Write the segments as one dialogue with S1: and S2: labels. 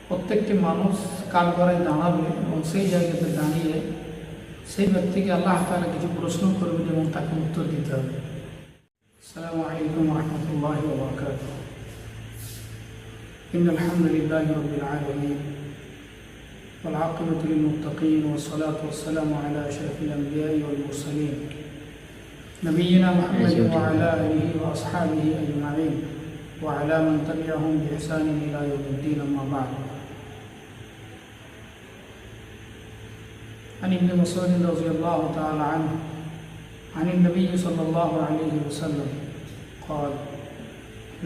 S1: প্রত্যেকটি মানুষ কাঠগড়ায় দাঁড়াবে এবং সেই জায়গাতে দাঁড়িয়ে সেই ব্যক্তিকে আল্লাহ তাআলা কিছু প্রশ্ন করবেন এবং তাকে উত্তর দিতে হবে। আসসালামু আলাইকুম ওয়া রাহমাতুল্লাহি ওয়া বারাকাতুহু। ইন্নাল হামদুলিল্লাহি রাব্বিল আলামিন ওয়াল আকিবাতু লিল মুত্তাকিন ওয়াস সালাতু ওয়াস সালামু আলা আশরাফিল আমবিয়া'i ওয়াল মুরসালিন নবিয়িনা মুহাম্মাদিন ওয়া আলা আলিহি ওয়া আসহাবিহি আজমাইন ওয়া আলা মান তাবি'আহুম বিইহসানিন ইলা ইয়াউমিদ্দিন, আম্মা বা'দ। عن ابن مسعود رضي الله تعالى عنه عن النبي صلى الله عليه وسلم قال: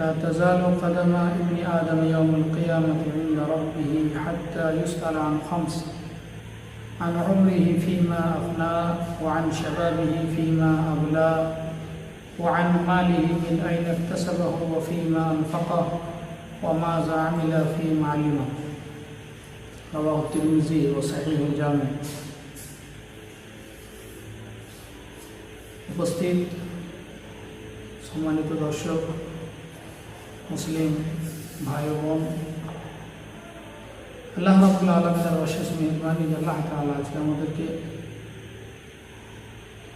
S1: لا تزال قدم ابن آدم يوم القيامة عند ربه حتى يسأل عن خمس: عن عمره فيما أفناه، وعن شبابه فيما أبلاه، وعن ماله من أين اكتسبه وفيما أنفقه، وماذا عمل فيما علمه. رواه الترمذي وصحيح الجامع। উপস্থিত সম্মানিত দর্শক, মুসলিম ভাই বোন, আল্লাহ রাব্বুল আলামিনের অশেষ মেহেরবানি আল্লাহ তাআলা আজকে আমাদেরকে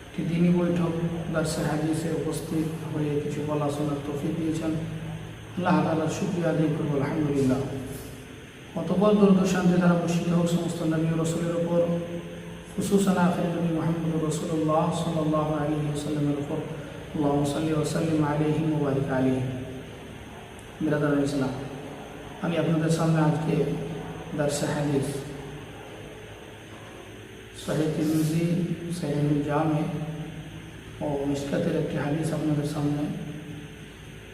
S1: একটি দ্বীনি বৈঠক দারসে হাদিসে উপস্থিত হয়ে কিছু বলা শোনার তৌফিক দিয়েছেন। আল্লাহ তাআলার শুকরিয়া আদায় করব, আলহামদুলিল্লাহ। অতঃপর দরুদ ও শান্তি দ্বারা বর্ষিত হোক সমস্ত নবী ও রাসূলের উপর, খুসুসান আখির নবী মুহাম্মদ রাসূলুল্লাহ সাল্লাল্লাহু আলাইহি ওয়াসাল্লামের উপর। আল্লাহুম্মা সাল্লি ওয়া সাল্লিম আলাইহি ওয়া বারিক আলাইহি। বিরাদার ইসলাম, আমি আপনাদের সামনে আজকে দারসে হাদিস সহিহ তিরমিজি, সহিহুল জামি ও মিশকাতের একটি হাদিস আপনাদের সামনে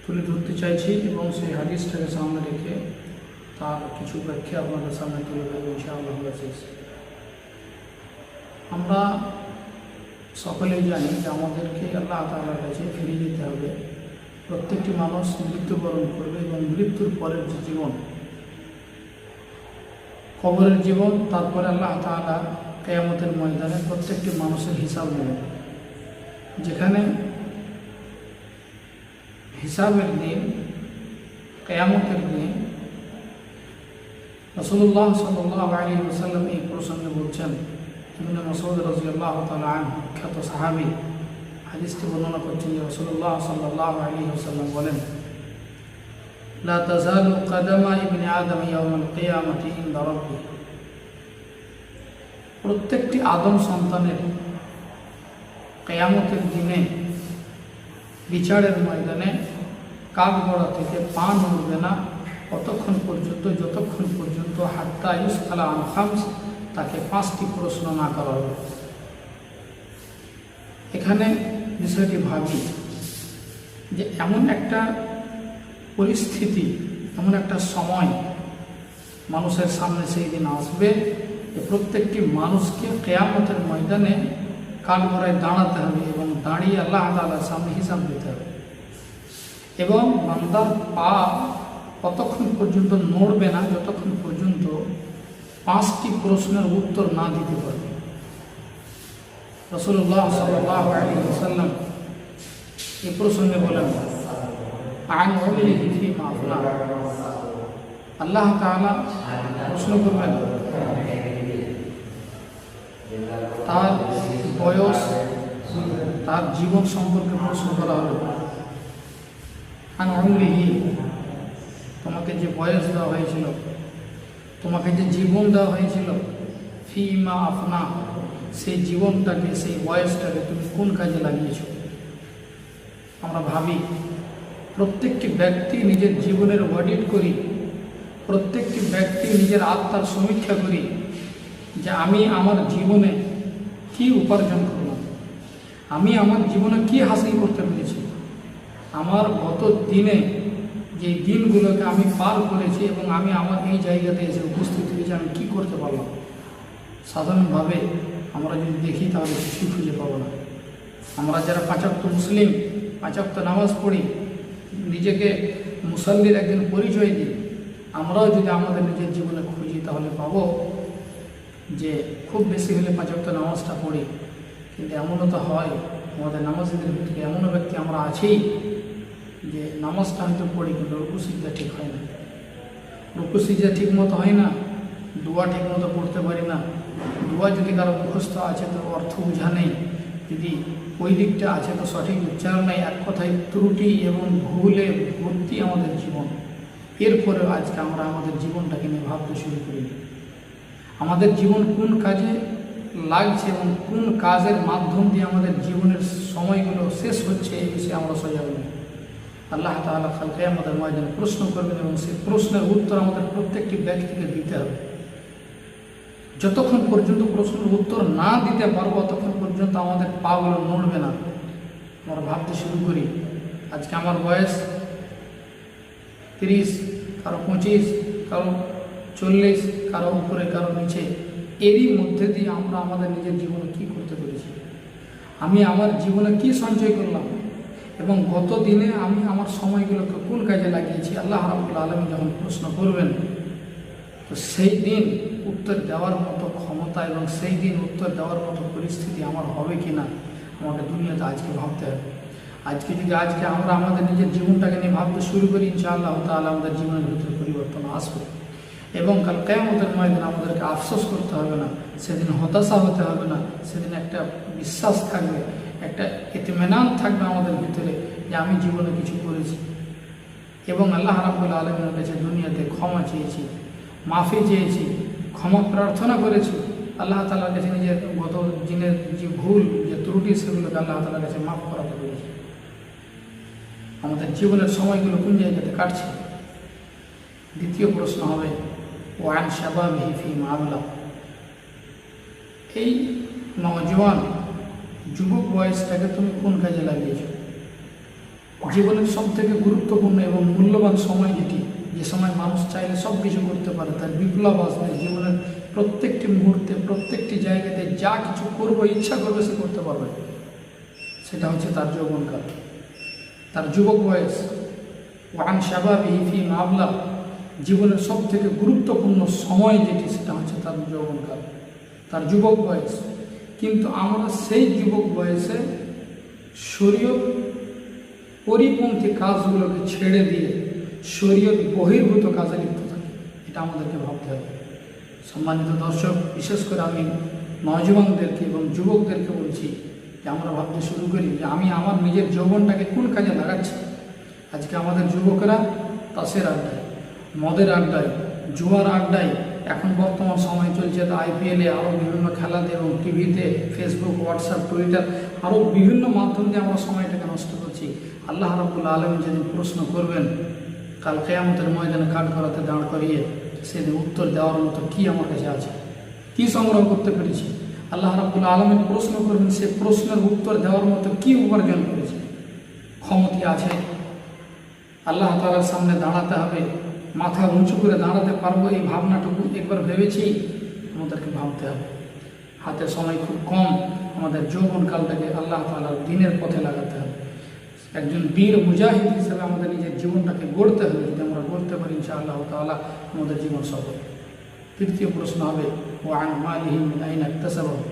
S1: তুলে ধরতে চাইছি এবং সেই হাদিসটাকে সামনে রেখে তার কিছু ব্যাখ্যা আপনাদের সামনে তুলে ধরব ইনশাআল্লাহ। আমরা সকলেই জানি যে আমাদেরকে আল্লাহ তাআলার কাছে ফিরে যেতে হবে। প্রত্যেকটি মানুষ মৃত্যুবরণ করবে এবং মৃত্যুর পরের যে জীবন, কবরের জীবন, তারপরে আল্লাহ তাআলা কিয়ামতের ময়দানে প্রত্যেকটি মানুষের হিসাব নেবেন। যেখানে হিসাবের দিন, কিয়ামতের দিন, রাসূলুল্লাহ সাল্লাল্লাহু আলাইহি ওয়াসাল্লাম এই প্রসঙ্গে বলছেন। ইবনে মাসউদ রাদিয়াল্লাহু তাআলা আনহু, খ্যাত সাহাবী, হাদিসটি বর্ণনা করছেন যে রাসূলুল্লাহ সাল্লাল্লাহু আলাইহি ওয়াসাল্লাম বলেন: লা তাযালু কদামা ইবনে আদম ইয়াউমাল কিয়ামাতি ইনদা রাব্বিহি। প্রত্যেকটি আদম সন্তানের কিয়ামতের দিনে বিচারের ময়দানে কাঠগড়া থেকে পা নড়বে না ততক্ষণ পর্যন্ত, যতক্ষণ পর্যন্ত হাত্তা ইউসআলা আন খামস, তাকে 5টি প্রশ্ন না করা হবে। এখানে বিষয়টি ভাবি যে এমন একটা পরিস্থিতি, এমন একটা সময় মানুষের সামনে সেই দিন আসবে যে প্রত্যেকটি মানুষকে কিয়ামতের ময়দানে কাঠগড়ায় দাঁড়াতে হবে এবং দাঁড়িয়ে আল্লাহ তাআলার সামনে হিসাব দিতে হবে। এবং বান্দার পা ততক্ষণ পর্যন্ত নড়বে না যতক্ষণ পর্যন্ত 5টি প্রশ্নের উত্তর না দিতে পারবে। রাসূলুল্লাহ সাল্লাল্লাহু আলাইহি ওয়াসাল্লাম এই প্রসঙ্গে বলেন: আন উমরিহি ফীমা আফনা। আল্লাহ তাআলা প্রশ্ন করবেন তার বয়স, তার জীবন সম্পর্কে প্রশ্ন করা হবে। আন উমরিহি, তোমাকে যে বয়স দেওয়া হয়েছিল, তোমাকে যে জীবন দেওয়া হয়েছিল, ফীমা আফনা, সেই জীবনটাকে, সেই বয়সটাকে তুমি কোন কাজে লাগিয়েছ। আমরা ভাবি, প্রত্যেকটি ব্যক্তি নিজের জীবনের অডিট করি, প্রত্যেকটি ব্যক্তি নিজের আত্মার সমীক্ষা করি যে আমি আমার জীবনে কি উপার্জন করলাম, আমি আমার জীবনে কি হাসিল করতে পেরেছি, আমার গত দিনে যে দিনগুলোকে আমি পার করেছি এবং আমি আমার এই জায়গাতে এসে উপস্থিত হয়েছি, আমি কী করতে পারলাম। সাধারণভাবে আমরা যদি দেখি তাহলে কিছুই খুঁজে পাবো না। আমরা যারা 5 ওয়াক্ত মুসলিম, 5 ওয়াক্ত নামাজ পড়ি, নিজেকে মুসল্লির একজন পরিচয় দিই, আমরাও যদি আমাদের নিজের জীবনে খুঁজি তাহলে পাবো যে খুব বেশি হলে 5 ওয়াক্ত নামাজটা পড়ি, কিন্তু এমনও তো হয় আমাদের নামাজীদের ভিতরে এমনও ব্যক্তি আমরা আছি যে নামাজটা হয়তো পড়ি কিন্তু রুকু সিজদা ঠিক হয় না। রুকু সিজদা ঠিক মতো হয় না, দোয়া ঠিক মতো পড়তে পারি না। দোয়া যদি কারো মুখস্থ আছে তো অর্থ বোঝা নেই, যদি ওই দিকটা আছে তো সঠিক উচ্চারণ নেই, এক কথায় ত্রুটি এবং ভুলে ভর্তি আমাদের জীবন। এরপরেও আজকে আমরা আমাদের জীবনটাকে নিয়ে ভাবতে শুরু করি, আমাদের জীবন কোন কাজে লাগছে এবং কোন কাজের মাধ্যম দিয়ে আমাদের জীবনের সময়গুলো শেষ হচ্ছে, এই বিষয়ে আমরা সজাগ নই। আল্লাহ তাআলা কাল কিয়ামতের ময়দানে প্রশ্ন করবেন এবং সেই প্রশ্নের উত্তর আমাদের প্রত্যেকটি ব্যক্তিকে দিতে হবে। যতক্ষণ পর্যন্ত প্রশ্নের উত্তর না দিতে পারবো ততক্ষণ পর্যন্ত আমাদের পাগুলো নড়বে না। আমরা ভাবতে শুরু করি, আজকে আমার বয়স 30, কারো 25, কারো 40, কারো উপরে কারো নিচে। এরই মধ্যে দিয়ে আমরা আমাদের নিজের জীবনে কী করতে পেরেছি, আমি আমার জীবনে কি সঞ্চয় করলাম এবং গত দিনে আমি আমার সময়গুলোকে কোন কাজে লাগিয়েছি। আল্লাহ রাব্বুল আলামিন যখন প্রশ্ন করবেন তো সেই দিন উত্তর দেওয়ার মতো ক্ষমতা এবং সেই দিন উত্তর দেওয়ার মতো পরিস্থিতি আমার হবে কি না, আমাকে দুনিয়াতে আজকে ভাবতে হবে। আজকে আমরা আমাদের নিজের জীবনটাকে নিয়ে ভাবতে শুরু করি, ইনশাআল্লাহ তাআলা আমাদের জীবনের ভিতরে পরিবর্তন আসবে এবং কাল কিয়ামতের ময়দানে আমাদেরকে আফসোস করতে হবে না, সেদিন হতাশা হতে হবে না, সেদিন একটা বিশ্বাস থাকবে, একটা ইতমিনান থাকবে আমাদের ভিতরে যে আমি জীবনে কিছু করেছি এবং আল্লাহ রাব্বুল আলামিনের কাছে দুনিয়াতে ক্ষমা চেয়েছি, মাফি চেয়েছি, ক্ষমা প্রার্থনা করেছি। আল্লাহ তাআলার কাছে নিজের গত দিনের যে ভুল, যে ত্রুটি, সেগুলোকে আল্লাহ তাআলার কাছে মাফ করাতে পেরেছি। আমাদের জীবনের সময়গুলো কোন জায়গাতে কাটছে। দ্বিতীয় প্রশ্ন হবে ওয়ান শাবাবিহি ফীমা আবলা। এই নওজোয়ান যুবক বয়সটাকে তুমি কোন কাজে লাগিয়েছ? জীবনের সবথেকে গুরুত্বপূর্ণ এবং মূল্যবান সময় যেটি, যে সময় মানুষ চাইলে সব কিছু করতে পারে, তার বিপ্লব আসবে জীবনের প্রত্যেকটি মুহূর্তে, প্রত্যেকটি জায়গাতে যা কিছু করবো ইচ্ছা করবে সে করতে পারবে, সেটা হচ্ছে তার যৌবনকাল, তার যুবক বয়স। ওয়ান শাবাবিহি ফীমা আবলা, জীবনের সব থেকে গুরুত্বপূর্ণ সময় যেটি সেটা হচ্ছে তার যৌবনকাল, তার যুবক বয়স। কিন্তু আমরা সেই যুবক বয়সে শরীয়ত পরিপন্থী কাজগুলোকে ছেড়ে দিয়ে শরীয়ত বহির্ভূত কাজে লিপ্ত থাকি, এটা আমাদেরকে ভাবতে হবে। সম্মানিত দর্শক, বিশেষ করে আমি নওজোয়ানদেরকে এবং যুবকদেরকে বলছি যে আমরা ভাবতে শুরু করি যে আমি আমার নিজের যৌবনটাকে কোন কাজে লাগাচ্ছি। আজকে আমাদের যুবকেরা তাসের আড্ডায়, মদের আড্ডায়, জুয়ার আড্ডায়, এখন বর্তমান সময় চলছে তো IPL-এ, আরও বিভিন্ন খেলাতে এবং টিভিতে, ফেসবুক, হোয়াটসঅ্যাপ, টুইটার, আরও বিভিন্ন মাধ্যম দিয়ে আমরা সময়টাকে নষ্ট করছি। আল্লাহ রাব্বুল আলামিন যেদিন প্রশ্ন করবেন কাল কিয়ামতের ময়দানে কাঠ করাতে দাঁড় করিয়ে, সেদিন উত্তর দেওয়ার মতো কি আমার কাছে আছে, কি সংগ্রহ করতে পেরেছি। আল্লাহ রাব্বুল আলামিন প্রশ্ন করবেন, সে প্রশ্নের উত্তর দেওয়ার মতো কি উপার্জন করেছে। ক্ষমতা আছে, আল্লাহ তাআলার সামনে দাঁড়াতে হবে, মাথা উঁচু করে দাঁড়াতে পারবো, এই ভাবনাটুকু একবার ভেবেছি। আমাদেরকে ভাবতে হবে হাতে সময় খুব কম, আমাদের যৌবনকালটাকে আল্লাহ তাআলার দ্বীনের পথে লাগাতে হবে। একজন বীর মুজাহিদ হিসেবে আমাদের নিজের জীবনটাকে গড়তে হবে। যদি আমরা গড়তে পারি ইনশাআল্লাহ তাআলা আমাদের জীবন সফল। তৃতীয় প্রশ্ন হবে ওয়ান মালিহি মিন আইনা ইকতাসাবাহু,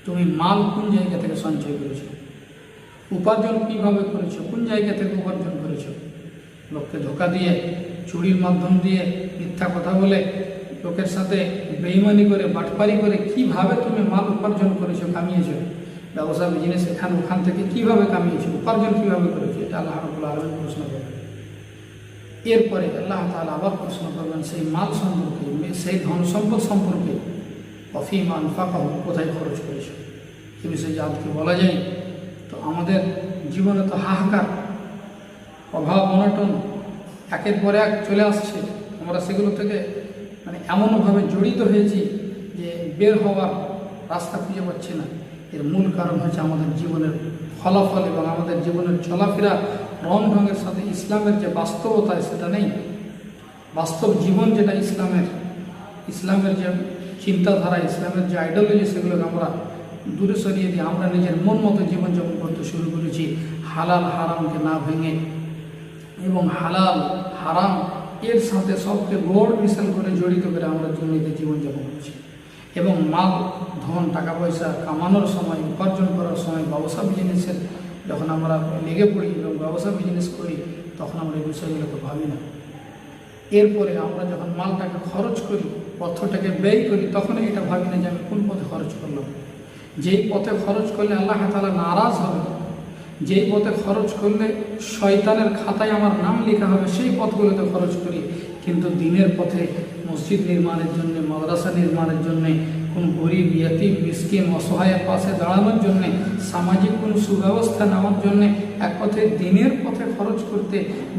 S1: তুমি মাল কোন জায়গা থেকে সঞ্চয় করেছো, উপার্জন কীভাবে করেছো, কোন জায়গা থেকে উপার্জন করেছো। লোককে ধোকা দিয়ে, চুরির মাধ্যম দিয়ে, মিথ্যা কথা বলে, লোকের সাথে বেঈমানি করে, বাটপারি করে কিভাবে তুমি মাল উপার্জন করেছো, কামিয়েছো। ব্যবসা বিজনেস ওখান থেকে কিভাবে কামিয়েছো, উপার্জন কিভাবে করেছো, এটা আল্লাহ রাব্বুল আলামিন প্রশ্ন করবেন। এরপরে আল্লাহ তাআলা আবার প্রশ্ন করবেন সেই মাল সম্পর্কে, সেই ধন সম্পদ সম্পর্কে। ওয়াফীমা আনফাকাহু, কোথায় খরচ করেছো। এ বিষয়ে আজকে বলা যায় তো আমাদের জীবনে তো হাহাকার, অভাব, অনটন একের পর এক চলে আসছে। আমরা সেগুলো থেকে এমনভাবে জড়িত হয়েছি যে বের হওয়ার রাস্তা খুঁজে পাচ্ছি না। এর মূল কারণ হচ্ছে আমাদের জীবনের ফলাফল এবং আমাদের জীবনের চলাফেরা রং ঢঙের সাথে ইসলামের যে বাস্তবতা সেটা নেই। বাস্তব জীবন যেটা ইসলামের যে চিন্তাধারা, ইসলামের যে আইডিওলজি, সেগুলোকে আমরা দূরে সরিয়ে দিয়ে আমরা নিজের মন মতো জীবনযাপন করতে শুরু করেছি, হালাল হারামকে না ভেঙে এবং হালাল হারাম এর সাথে সবকে গোড় মিশাল করে জড়িত করে আমরা দুনিয়াতে জীবনযাপন করছি। এবং মাল, ধন, টাকা পয়সা কামানোর সময়, উপার্জন করার সময় ব্যবসা বিজনেসের যখন আমরা লেগে পড়ি এবং ব্যবসা বিজনেস করি, তখন আমরা এই বিষয়গুলোকে ভাবি না। এরপরে আমরা যখন মালটাকে খরচ করি, অর্থটাকে ব্যয় করি, তখন এটা ভাবি না যে আমি কোন পথে খরচ করলাম। যেই পথে খরচ করলে আল্লাহ তাআলা নারাজ হবে, যেই পথে খরচ করলে শয়তানের খাতায় আমার নাম লেখা হবে, সেই পথগুলোতে খরচ করি। কিন্তু দিনের পথে মসজিদ নির্মাণের জন্য, মাদ্রাসা নির্মাণের জন্যে, কোনো গরিব, ইয়াতীম, মিসকিন, অসহায়ের পাশে দাঁড়ানোর জন্যে, সামাজিক কোনো সুব্যবস্থা নেওয়ার জন্যে, এক পথে দিনের পথে খরচ করতে,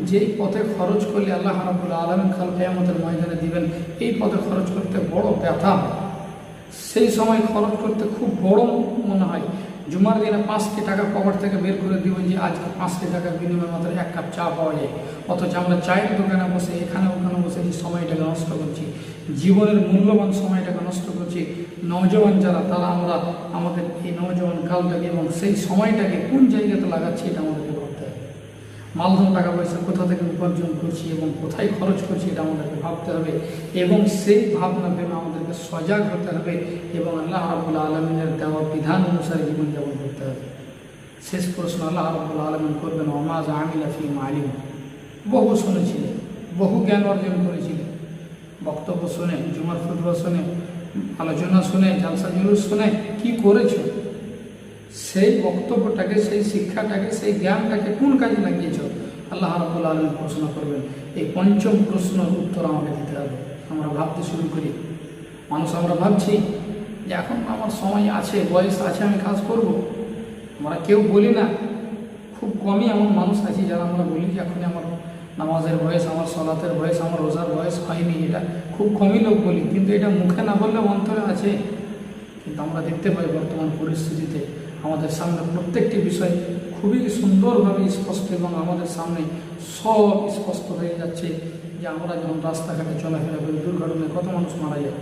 S1: যেই পথে খরচ করলে আল্লাহ রাব্বুল আলামিন কাল কিয়ামতের ময়দানে দিবেন, এই পথে খরচ করতে বড় ব্যথা, সেই সময় খরচ করতে খুব বড় মনে হয়। জুমার দিনে 5টি টাকা পকেট থেকে বের করে দিব যে আজকে 5টি টাকার বিনিময়ে মাত্র 1 কাপ চা পাওয়া যায়, অথচ আমরা চায়ের দোকানে বসে এখানে ওখানে বসে এই সময়টাকে নষ্ট করছি, জীবনের মূল্যবান সময়টাকে নষ্ট করছি। নওজওয়ান যারা, তারা আমাদের এই নওজওয়ান কালটাকে এবং সেই সময়টাকে কোন জায়গাতে লাগাচ্ছি, এটা আমাদেরকে ভাবতে হবে। মালধন টাকা পয়সা কোথা থেকে উপার্জন করছি এবং কোথায় খরচ করছি, এটা আমাদেরকে ভাবতে হবে। এবং সেই ভাবনা ভেবে আমাদেরকে সজাগ হতে হবে এবং আল্লাহ রাব্বুল আলামিনের দেওয়া বিধান অনুসারে জীবনযাপন করতে হবে। শেষ প্রশ্ন আল্লাহ রাব্বুল আলামিন করবেন, ওমা আমিলা ফীমা আলিম। বহু শুনেছিলেন, বহু জ্ঞান অর্জন করেছিলেন, বক্তব্য শুনে, জুমার খুতবা শুনে, আলোচনা শুনে, জালসা জুলুস শুনে কি করেছো? সেই বক্তব্যটাকে, সেই শিক্ষাটাকে, সেই জ্ঞানটাকে কোন কাজে লাগিয়েছ? আল্লাহ রাব্বুল আলামিন প্রশ্ন করবেন। এই পঞ্চম প্রশ্নের উত্তর আমাকে দিতে হবে। আমরা ভাবতে শুরু করি, আমরা ভাবছি যে এখন আমার সময় আছে, বয়স আছে, আমি কাজ করব। আমরা কেউ বলি না, খুব কমই এমন মানুষ আছে যারা আমরা বলি যে এখন আমার নামাজের বয়স, আমার সলাতের বয়স, আমার রোজার বয়স হয়নি। এটা খুব কমই লোক বলি, কিন্তু এটা মুখে না বললে অন্তরে আছে। কিন্তু আমরা দেখতে পাই বর্তমান পরিস্থিতিতে আমাদের সামনে প্রত্যেকটি বিষয় খুবই সুন্দরভাবে স্পষ্ট এবং আমাদের সামনে সব স্পষ্ট হয়ে যাচ্ছে যে আমরা যখন রাস্তাঘাটে চলাফেরা করি, দুর্ঘটনায় কত মানুষ মারা যায়।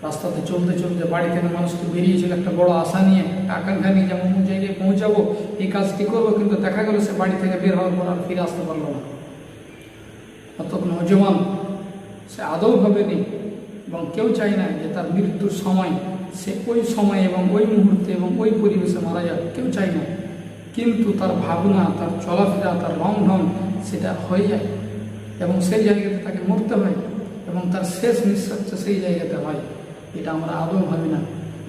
S1: রাস্তাতে চলতে চলতে বাড়ি থেকে মানুষকে বেরিয়েছিল একটা বড় আশা নিয়ে, আকাঙ্ক্ষা নিয়ে, যেমন কোন জায়গায় পৌঁছাবো, এই কাজটি করবো, কিন্তু দেখা গেল সে বাড়ি থেকে বের হওয়ার পর আর ফিরে আসতে পারলো না। অর্থাৎ নওজওয়ান সে আদৌ ভাবেনি এবং কেউ চায় না যে তার মৃত্যুর সময় সে ওই সময় এবং ওই মুহূর্তে এবং ওই পরিবেশে মারা যাক, কেউ চায় না। কিন্তু তার ভাবনা, তার চলাফেরা, তার রংঢং সেটা হয়ে যায় এবং সেই জায়গাতে তাকে মরতে হয় এবং তার শেষ নিঃশ্বাসটা সেই জায়গাতে হয়। এটা আমরা আদৌ ভাবি না।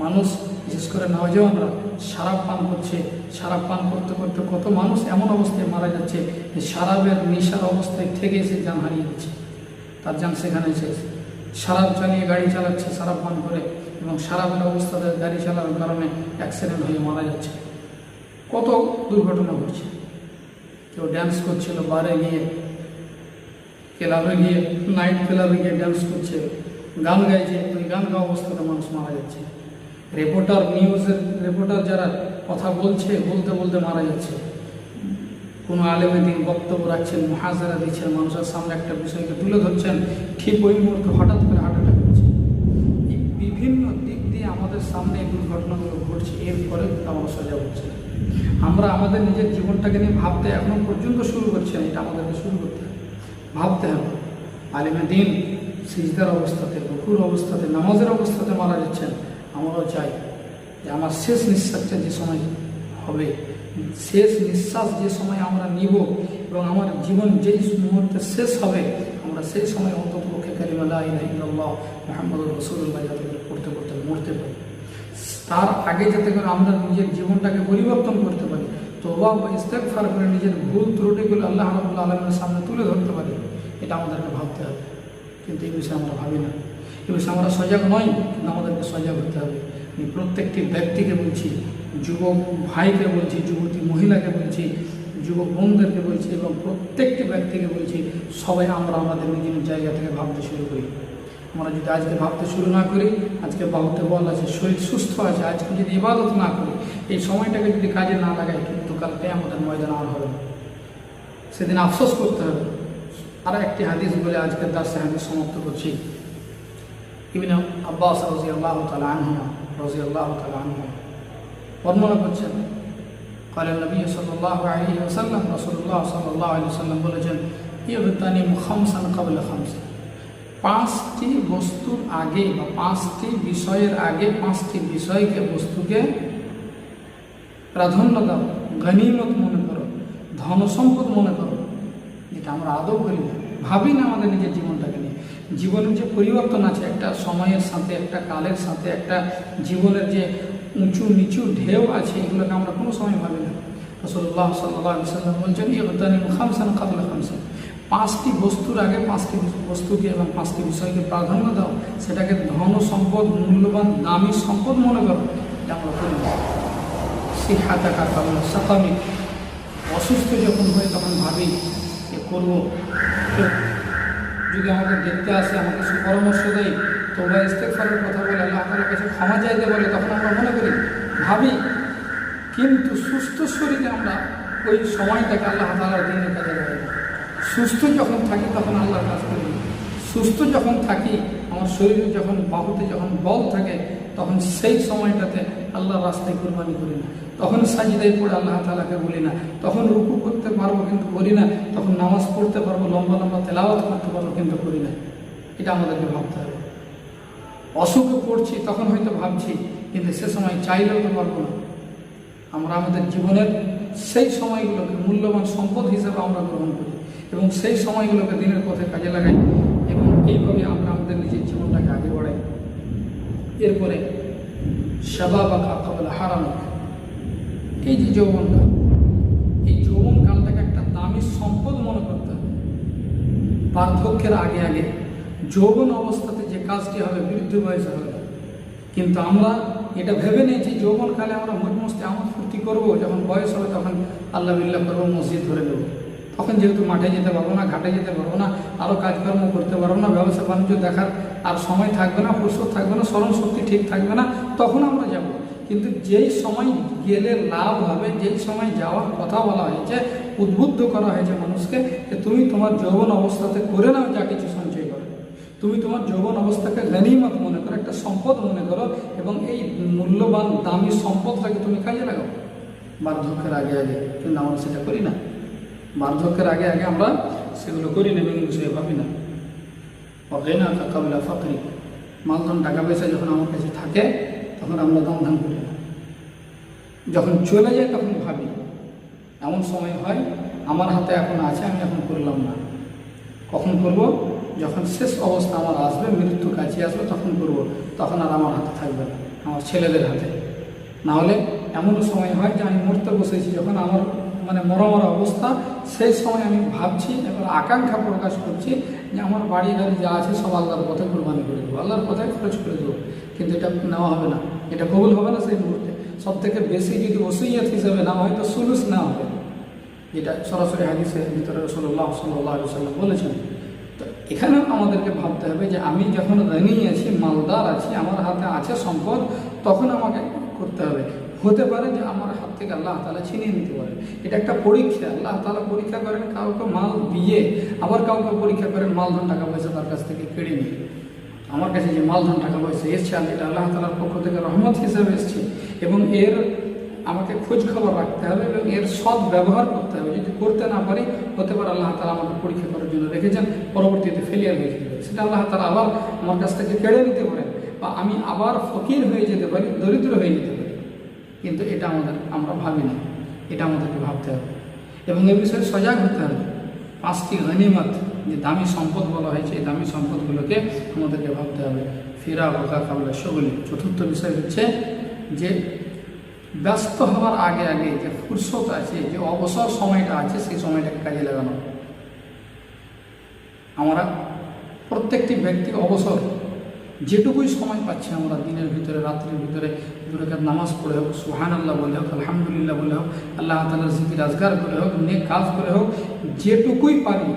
S1: মানুষ, বিশেষ করে নওজওয়ানরা শরাব পান করছে, শরাব পান করতে করতে কত মানুষ এমন অবস্থায় মারা যাচ্ছে যে শরাবের নেশার অবস্থায় থেকে সে জান হারিয়ে যাচ্ছে, তার জান সেখানে শেষ। শরাব চালিয়ে গাড়ি চালাচ্ছে শরাব পান করে এবং শরাবের অবস্থাতে গাড়ি চালানোর কারণে অ্যাক্সিডেন্ট হয়ে মারা যাচ্ছে। কত দুর্ঘটনা ঘটছে। কেউ ড্যান্স করছিল বারে গিয়ে, ক্লাবে গিয়ে, নাইট ক্লাবে গিয়ে ড্যান্স করছে, গান গাইছে, ওই গান গাওয়া অবস্থাতে মানুষ মারা যাচ্ছে। নিউজের রিপোর্টার যারা কথা বলছে, বলতে বলতে মারা যাচ্ছে। কোনো আলেমে দিন বক্তব্য রাখছেন, মুহাজারা দিচ্ছেন, মানুষের সামনে একটা বিষয়কে তুলে ধরছেন, ঠিক ওই মুহূর্তে হঠাৎ করে হার্ট অ্যাটাক হচ্ছে। এই বিভিন্ন দিক দিয়ে আমাদের সামনে এই দুর্ঘটনাগুলো ঘটছে, এরপরে আমরা সজাগ হচ্ছে। আমরা আমাদের নিজের জীবনটাকে নিয়ে ভাবতে এখনো পর্যন্ত শুরু করছি না। এটা আমাদেরকে শুরু করতে হবে, ভাবতে হবে। আলেমে দিন সিজদার অবস্থাতে, রুকুর অবস্থাতে, নামাজের অবস্থাতে মারা যাচ্ছেন। আমরাও চাই যে আমার শেষ নিঃশ্বাসটা যে সময় হবে, শেষ নিঃশ্বাস যে সময় আমরা নিব এবং আমার জীবন যেই মুহূর্তে শেষ হবে, আমরা সেই সময় অন্ততপক্ষে কালিমা লা ইলাহা ইল্লাল্লাহ মুহাম্মাদুর রাসূলুল্লাহ যাতে করে পড়তে পড়তে মরতে পারি। তার আগে যাতে করে আমরা নিজের জীবনটাকে পরিবর্তন করতে পারি, তওবা ও ইস্তেগফার করে নিজের ভুল ত্রুটিগুলো আল্লাহ রাব্বুল আলামিনের সামনে তুলে ধরতে পারি। এটা আমাদেরকে ভাবতে হবে, কিন্তু এই বিষয়ে আমরা ভাবি না। এই বিষয়ে আমরা সজাগ নই, কিন্তু আমাদেরকে সজাগ হতে হবে। আমি প্রত্যেকটি ব্যক্তিকে বলছি, যুবক ভাইকে বলছি, যুবতী মহিলাকে বলছি, যুবক বোনদেরকে বলছি এবং প্রত্যেকটি ব্যক্তিকে বলছি, সবাই আমরা আমাদের নিজের জায়গা থেকে ভাবতে শুরু করি। আমরা যদি আজকে ভাবতে শুরু না করি, আজকে বাহুতে বল আছে, শরীর সুস্থ আছে, আজকে যদি ইবাদত না করি, এই সময়টাকে যদি কাজে না লাগাই, কিন্তু কালকে আমাদের ময়দান আর হবে না, সেদিন আফসোস করতে হবে। আর একটি হাদিস বলে আজকের দার্সে হাদিস সমাপ্ত করছি। ইবনে আব্বাস রাদিয়াল্লাহু তাআলা আনহু বর্ণনা করছেন, قال النبي صلى الله عليه وسلم, রাসূলুল্লাহ সাল্লাল্লাহু আলাইহি ওয়াসাল্লাম বলেছেন, ইয়তানিম খামসান ক্বাবলা খামস, 5টি বস্তুর আগে বা 5টি বিষয়ের আগে 5টি বিষয়কে, বস্তুকে প্রাধান্য দাও, গনিমত মনে করো, ধন সম্পদ মনে করো। যেটা আমরা আদৌ করি না। ভাবি না আমাদের নিজের জীবনটাকে নিয়ে। জীবনের যে পরিবর্তন আছে একটা সময়ের সাথে, একটা কালের সাথে, একটা জীবনের যে উঁচু নিচু ঢেউ আছে, এগুলোকে আমরা কোনো সময় ভাবি না। রাসূলুল্লাহ সাল্লাল্লাহু আলাইহি ওয়াসাল্লাম বলছেন, ইগতানিমু খামসান ক্বাবলা খামসান, 5টি বস্তুর আগে 5টি বস্তুকে এবং 5টি বিষয়কে প্রাধান্য দাও, সেটাকে ধন সম্পদ, মূল্যবান দামি সম্পদ মনে করো। এটা আমরা করি না। সিহাতাকা ক্বাবলা সাকামিক, অসুস্থ যখন হই তখন ভাবি এ করবো, যদি আমাকে দেখতে আসে, আমাকে সুপরামর্শ দেয়, তোমরা ইস্তেগফারের কথা বলে আল্লাহ তাআলার কাছে ক্ষমা চাইতে বলে, তখন আমরা মনে করি, ভাবি। কিন্তু সুস্থ শরীরে আমরা ওই সময়টাকে আল্লাহ তাআলার দিনের কাজে লাগাই না। সুস্থ যখন থাকি তখন আল্লাহর কাজ করি। সুস্থ যখন থাকি, আমার শরীরে যখন বাহুতে যখন বল থাকে, তখন সেই সময়টাতে আল্লাহর রাস্তায় কুরবানি করি না। তখন সাজদায় পড়ে আল্লাহ তাআলাকে বলি না। তখন রুকু করতে পারবো কিন্তু করি না। তখন নামাজ পড়তে পারবো, লম্বা লম্বা তেলাওয়াত করতে পারবো কিন্তু করি না। এটা আমাদেরকে ভাবতে হবে। অসুখে পড়ছি তখন হয়তো ভাবছি, কিন্তু সে সময় চাইলেও তো পারবো না। আমরা আমাদের জীবনের সেই সময়গুলোকে মূল্যবান সম্পদ হিসেবে আমরা গ্রহণ করি এবং সেই সময়গুলোকে দিনের পথে কাজে লাগাই এবং এইভাবে আমরা আমাদের নিজের জীবনটাকে আগে বাড়াই। এরপরে শাবাবাকা ক্বাবলা হারামিক, এই যে যৌবনকাল, এই যৌবনকালটাকে একটা দামি সম্পদ মনে করতে হবে। বার্ধক্যের আগে আগে যৌবন অবস্থাতে যে কাজটি হবে বৃদ্ধ বয়সে হবে, কিন্তু আমরা এটা ভেবে নিয়েছি যৌবনকালে আমরা মজ মস্তি আমোদ ফুর্তি করবো, যখন বয়স হবে তখন আল্লাহ বিল্লাহ করবো, মসজিদ ধরে দেবো। তখন যেহেতু মাঠে যেতে পারবো না, ঘাটে যেতে পারবো না, আরও কাজকর্ম করতে পারবো না, ব্যবসা বাণিজ্য দেখার আর সময় থাকবে না, ফুরসত থাকবে না, স্মরণ শক্তি ঠিক থাকবে না, তখন আমরা যাব। কিন্তু যেই সময় গেলে লাভ হবে, যেই সময় যাওয়ার কথা বলা হয়েছে, উদ্বুদ্ধ করা হয়েছে মানুষকে যে তুমি তোমার যৌবন অবস্থাতে করে নাও যা কিছু সঞ্চয় করো, তুমি তোমার যৌবন অবস্থাকে গনিমত মনে করো, একটা সম্পদ মনে করো এবং এই মূল্যবান দামি সম্পদটাকে তুমি কাজে লাগাও বার্ধক্যের আগে আগে। কিন্তু আমরা সেটা করি না। বার্ধক্যের আগে আগে আমরা সেগুলো করি না এবং বিষয়ে ভাবি না। অগিনাকা ক্বাবলা ফাকরিক, মালধন টাকা পয়সা যখন আমার কাছে থাকে তখন আমরা দাম ধান করি না। যখন চলে যায় তখন ভাবি। এমন সময় হয় আমার হাতে এখন আছে, আমি এখন করলাম না। কখন করব? যখন শেষ অবস্থা আমার আসবে, মৃত্যু কাছে আসবে, তখন করব। তখন আর আমার হাতে থাকবে না, আমার ছেলেদের হাতে। না হলে এমনও সময় হয় যে আমি মরতে বসেছি, যখন আমার মরা অবস্থা, সেই সময় আমি ভাবছি, এবার আকাঙ্ক্ষা প্রকাশ করছি যে আমার বাড়ি গাড়ি যা আছে সব আল্লাহর পথে কুরবানি করে দেবো, আল্লাহর পথে খরচ করে দেবো। কিন্তু এটা নেওয়া হবে না, এটা কবুল হবে না সেই মুহূর্তে। সব থেকে বেশি যদি ওসিয়ত হিসেবে না হয় তো সুলুস না হবে, যেটা সরাসরি হাদিসের ভিতরে রাসূলুল্লাহ সাল্লাল্লাহু আলাইহি ওয়াসাল্লাম বলেছেন। তো এখানেও আমাদেরকে ভাবতে হবে যে আমি যখন ঋণী আছি, মালদার আছি, আমার হাতে আছে সম্পদ, তখন আমাকে করতে হবে। হতে পারে যে আমার হাত থেকে আল্লাহ তাআলা ছিনিয়ে নিতে পারে। এটা একটা পরীক্ষা। আল্লাহ তাআলা পরীক্ষা করেন কাউকে মাল দিয়ে, আবার কাউকে পরীক্ষা করেন মালধন টাকা পয়সা তার কাছ থেকে কেড়ে নিয়ে। আমার কাছে যে মালধন টাকা পয়সা এসছে, আর এটা আল্লাহ তাআলার পক্ষ থেকে রহমত হিসেবে এসছে এবং এর আমাকে খোঁজ খবর রাখতে হবে এবং এর সৎ ব্যবহার করতে হবে। যদি করতে না পারি, হতে পারে আল্লাহ তাআলা আমাকে পরীক্ষা করার জন্য রেখেছেন, পরবর্তীতে ফেলিয়ার হয়ে যেতে পারে, সেটা আল্লাহ তাআলা আবার আমার কাছ থেকে কেড়ে নিতে পারেন, বা আমি আবার ফকির হয়ে যেতে পারি, দরিদ্র হয়ে যেতে পারি। কিন্তু এটা আমরা ভাবি না, এটা আমাদেরকে ভাবতে হবে এবং এ বিষয়ে সজাগ হতে হবে। 5টি গনিমত যে দামি সম্পদ বলা হয়েছে, এই দামি সম্পদগুলোকে আমাদেরকে ভাবতে হবে। ফিরাবাকা ক্বাবলা শুগলি, চতুর্থ বিষয় হচ্ছে যে ব্যস্ত হওয়ার আগে আগে যে ফুরসত আছে, যে অবসর সময়টা আছে, সেই সময়টাকে কাজে লাগানো। আমরা প্রত্যেকটি ব্যক্তি অবসর যেটুকুই সময় পাচ্ছি আমরা দিনের ভিতরে, রাত্রির ভিতরে, 2 রাকাত নামাজ পড়ে হোক, সুবহানাল্লাহ বলে হোক, আলহামদুলিল্লাহ বলে হোক, আল্লাহ তাআলার জিকির আজগার করে হোক, নেক কাজ করে হোক, যেটুকুই পারি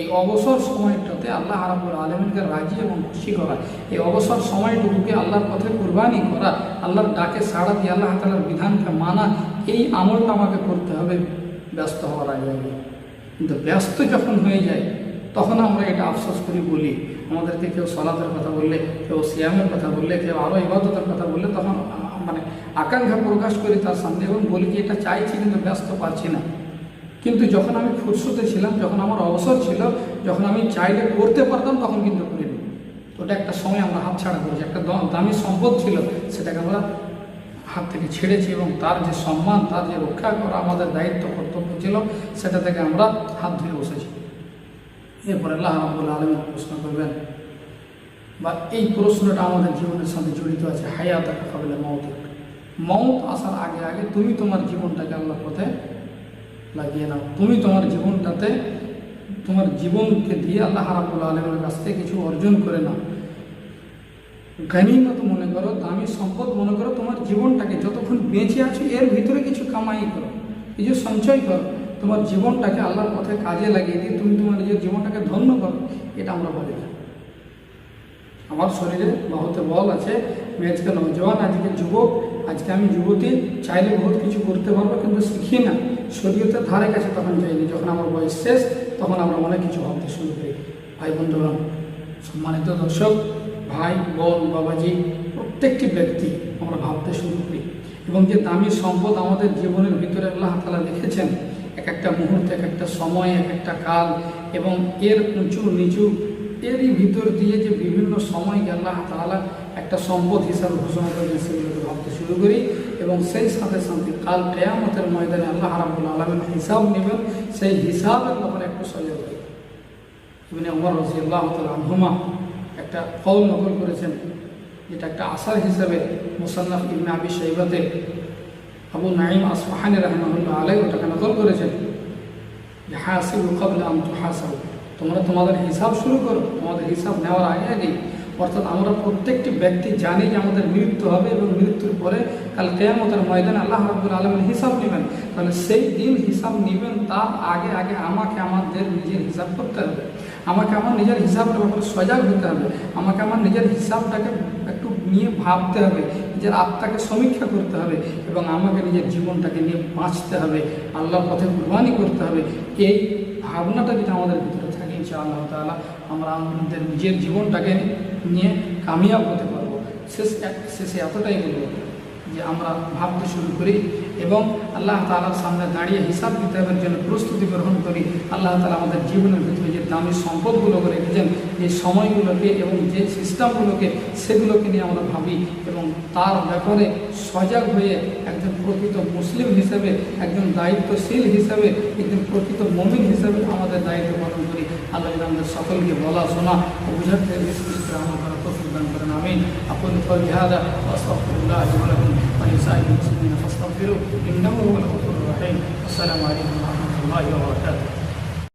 S1: এই অবসর সময়টাতে আল্লাহ রাব্বুল আলামিনকে রাজি এবং খুশি করা, এই অবসর সময়টুকুকে আল্লাহর পথে কুরবানি করা, আল্লাহর ডাকে সাড়া দিয়ে আল্লাহ তাআলার বিধানকে মানা, এই আমলটা আমাকে করতে হবে ব্যস্ত হওয়ার আগে আগে। কিন্তু ব্যস্ত যখন হয়ে যায় তখন আমরা এটা আফসোস করি, বলি। আমাদেরকে কেউ সালাতের কথা বললে, কেউ সিয়ামের কথা বললে, কেউ আরও ইবাদতের কথা বললে, তখন আকাঙ্ক্ষা প্রকাশ করি তার সামনে এবং বলি যে এটা চাইছি কিন্তু ব্যস্ত পাচ্ছি না। কিন্তু যখন আমি ফুরসতে ছিলাম, যখন আমার অবসর ছিল, যখন আমি চাইলে করতে পারতাম, তখন কিন্তু করিনি। ওটা একটা সময় আমরা হাতছাড়া করেছি, একটা দামি সম্পদ ছিল, সেটাকে আমরা হাত থেকে ছেড়েছি এবং তার যে সম্মান, তার যে রক্ষা করা আমাদের দায়িত্ব কর্তব্য ছিল, সেটা থেকে আমরা হাত ধুয়ে বসেছি। এরপর আল্লাহ রাব্বুল আলামিন প্রশ্ন করবেন, বা এই প্রশ্নটা আমাদের জীবনের সাথে জড়িত আছে, হায়াতাকা ক্বাবলা মাউতিক, মৌত আসার আগে আগে তুমি তোমার জীবনটাকে আল্লাহর পথে লাগিয়ে নাও। তুমি তোমার জীবনটাতে, তোমার জীবনকে দিয়ে আল্লাহ রাব্বুল আলামিনের কাছ থেকে কিছু অর্জন করে নাও। গনিমত মনে করো, দামি সম্পদ মনে করো, তোমার জীবনটাকে যতক্ষণ বেঁচে আছো এর ভিতরে কিছু কামাই করো, কিছু সঞ্চয় করো, তোমার জীবনটাকে আল্লাহর পথে কাজে লাগিয়ে দিয়ে তুমি তোমার নিজের জীবনটাকে ধন্য করো। এটা আমরা বলি না। আমার শরীরে বহুত বল আছে, আমি আজকে নৌজওয়ান, আজকে যুবক, আজকে আমি যুবতী, চাইলে বহুত কিছু করতে পারবো, কিন্তু শিখি না, শরীয়তের ধারে কাছে তখন যাইনি। যখন আমার বয়স শেষ তখন আমরা অনেক কিছু ভাবতে শুরু করি। ভাই বন্ধুগণ, সম্মানিত দর্শক, ভাই বোন, বাবাজি, প্রত্যেকটি ব্যক্তি আমরা ভাবতে শুরু করি, এবং যে দামি সম্পদ আমাদের জীবনের ভিতরে আল্লাহ তাআলা রেখেছেন, এক একটা মুহূর্তে, এক একটা সময়, এক একটা কাল, এবং এর উঁচু নিচু, এরই ভিতর দিয়ে যে বিভিন্ন সময়কে আল্লাহ তাআলা একটা সম্পদ হিসাবে ঘোষণা করেছেন, সেগুলোকে ভাবতে শুরু করি। এবং সেই সাথে সাথে কাল কিয়ামতের ময়দানে আল্লাহ রাব্বুল আলামিন হিসাব নেবেন, সেই হিসাবের ব্যাপারে একটু সজাগ হই। ইবনে ওমর রাদিয়াল্লাহু তাআলা আনহুমা একটা কওল নকল করেছেন, যেটা একটা আসার হিসাবে মুসান্নাফ ইবনে আবি শাইবাতে আবু নাঈম আসফাহানি রাহিমাহুল্লাহ আলাইহি ওটাকে নকল করেছেন যে হাসিবু ক্বাবলা আন তুহাসাবু, তোমরা তোমাদের হিসাব শুরু করো, তোমাদের হিসাব নেওয়ার আগে আগেই। অর্থাৎ আমরা প্রত্যেকটি ব্যক্তি জানি যে আমাদের মৃত্যু হবে, এবং মৃত্যুর পরে কাল কিয়ামতের ময়দানে আল্লাহ রাব্বুল আলামিন হিসাব নেবেন। তাহলে সেই দিন হিসাব নেবেন, তার আগে আগে আমাকে আমাদের নিজের হিসাব করতে হবে, আমাকে আমার নিজের হিসাবটার ব্যাপারে সজাগ হতে হবে, আমাকে আমার নিজের হিসাবটাকে একটু নিয়ে ভাবতে হবে, নিজের আত্মাকে সমীক্ষা করতে হবে, এবং আমাকে নিজের জীবনটাকে নিয়ে বাঁচতে হবে, আল্লাহর পথে কুরবানি করতে হবে। এই ভাবনাটা যেটা আমাদের ভিতরে থাকে, ইনশাআল্লাহ তাআলা আমরা আমাদের নিজের জীবনটাকে নিয়ে কামিয়াব হতে পারবো। শেষে এতটাই বলব যে আমরা ভাবতে শুরু করি এবং আল্লাহ তাআলার সামনে দাঁড়িয়ে হিসাব কিতাবের জন্য প্রস্তুতি গ্রহণ করি। আল্লাহ তাআলা আমাদের জীবনের ভিতরে যে দামি সম্পদগুলোকে রেখেছেন, এই সময়গুলোকে এবং যে সিস্টেমগুলোকে, সেগুলোকে নিয়ে আমরা ভাবি, এবং তার ব্যাপারে সজাগ হয়ে একজন প্রকৃত মুসলিম হিসেবে, একজন দায়িত্বশীল হিসেবে, একজন প্রকৃত মুমিন হিসেবে আমাদের দায়িত্ব পালন করি। আল্লাহ আমাদের সকলকে বলা শোনা ও বুঝাতে আমার করা তৌফিক দান করেন। আমিন। আকুলু কওলি হাযা ওয়া আস্তাগফিরুল্লাহ লি ওয়া লাকুম ওয়া লিসাইরিল মুসলিমিন ফাস্তাগফিরুহু ইন্নাহু হুয়াল গফুরুর রহিম। আসসালামু আলাইকুম ওয়া রাহমাতুল্লাহি ওয়া বারাকাতুহু।